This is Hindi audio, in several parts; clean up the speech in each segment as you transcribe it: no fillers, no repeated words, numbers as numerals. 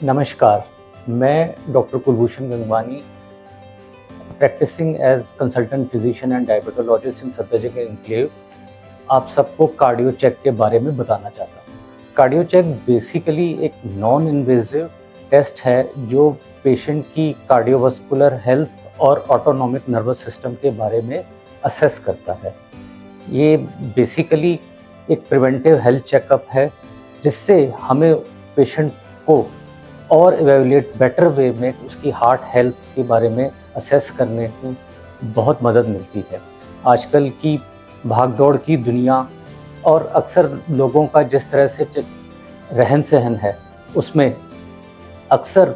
नमस्कार, मैं doctor Kulbhushan Gangwani, practising as consultant physician and diabetologist in Safdarjung Enclave, आप सबको कार्डियो चेक के बारे में बताना चाहता हूँ। कार्डियो चेक बेसिकली एक नॉन इन्वेजिव टेस्ट है जो पेशेंट की कार्डियोवास्कुलर हेल्थ और ऑटोनॉमिक नर्वस सिस्टम के बारे में असेस करता है। ये बेसिकली एक प्रिवेंटिव हेल्थ चेकअप है जिससे हमें पेशेंट को और इवैल्यूएट बेटर वे में उसकी हार्ट हेल्थ के बारे में असेस करने में बहुत मदद मिलती है। आजकल की भाग-दौड़ की दुनिया और अक्सर लोगों का जिस तरह से रहन-सहन है, उसमें अक्सर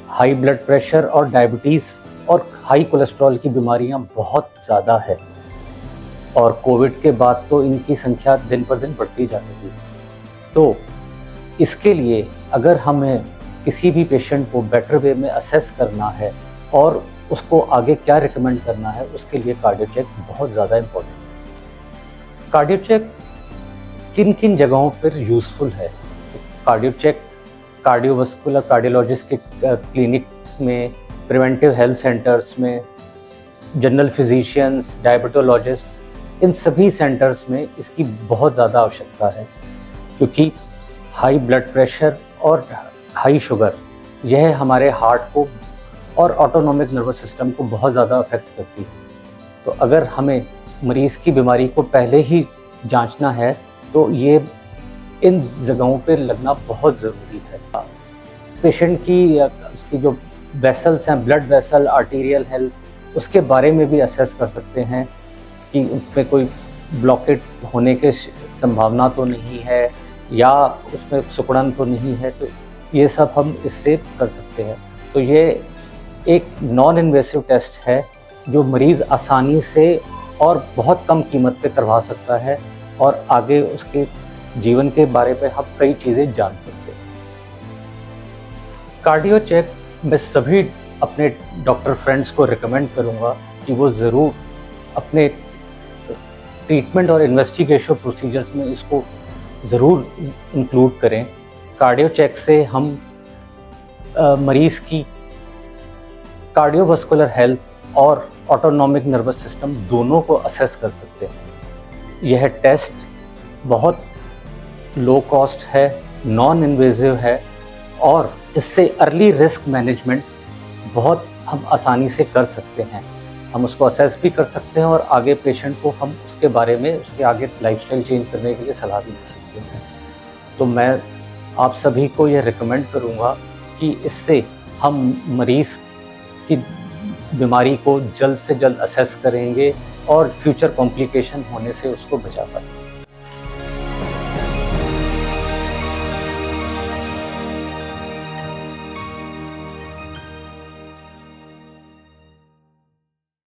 हाई ब्लड प्रेशर और डायबिटीज़ और हाई कोलेस्ट्रॉल की बीमारियां बहुत ज़्यादा है और कोविड के बाद तो इनकी संख्या दिन पर दिन बढ़ती जा रही है। तो इसके लिए अगर हमें किसी भी पेशेंट को बेटर वे में असेस करना है और उसको आगे क्या रिकमेंड करना है, उसके लिए कार्डियो चेक बहुत ज़्यादा इम्पोर्टेंट है। कार्डियो चेक किन किन जगहों पर यूज़फुल है? कार्डियो चेक कार्डियोवास्कुलर कार्डियोलॉजिस्ट के क्लिनिक में, प्रिवेंटिव हेल्थ सेंटर्स में, जनरल फिजिशियंस, डायबिटोलॉजिस्ट, इन सभी सेंटर्स में इसकी बहुत ज़्यादा आवश्यकता है क्योंकि हाई ब्लड प्रेशर और हाई शुगर यह हमारे हार्ट को और ऑटोनॉमिक नर्वस सिस्टम को बहुत ज़्यादा अफेक्ट करती है। तो अगर हमें मरीज़ की बीमारी को पहले ही जांचना है तो ये इन जगहों पर लगना बहुत ज़रूरी है। पेशेंट की उसकी जो वेसल्स हैं, ब्लड वेसल, आर्टीरियल हेल्थ, उसके बारे में भी असेस कर सकते हैं कि उसमें कोई ब्लॉकेज होने की संभावना तो नहीं है या उसमें सिकुड़न तो नहीं है, तो ये सब हम इससे कर सकते हैं। तो ये एक नॉन इन्वेसिव टेस्ट है जो मरीज़ आसानी से और बहुत कम कीमत पे करवा सकता है और आगे उसके जीवन के बारे में हम कई चीज़ें जान सकते हैं। कार्डियो चेक मैं सभी अपने डॉक्टर फ्रेंड्स को रिकमेंड करूँगा कि वो ज़रूर अपने ट्रीटमेंट और इन्वेस्टिगेशन प्रोसीजर्स में इसको ज़रूर इंक्लूड करें। कार्डियो चेक से हम मरीज़ की कार्डियोवास्कुलर हेल्थ और ऑटोनॉमिक नर्वस सिस्टम दोनों को असेस कर सकते हैं। यह टेस्ट बहुत लो कॉस्ट है, नॉन इन्वेजिव है और इससे अर्ली रिस्क मैनेजमेंट बहुत हम आसानी से कर सकते हैं। हम उसको असेस भी कर सकते हैं और आगे पेशेंट को हम उसके बारे में उसके आगे लाइफस्टाइल चेंज करने के लिए सलाह भी दे सकते हैं। तो मैं आप सभी को यह रिकमेंड करूँगा कि इससे हम मरीज़ की बीमारी को जल्द से जल्द असेस करेंगे और फ्यूचर कॉम्प्लिकेशन होने से उसको बचा पाएँ।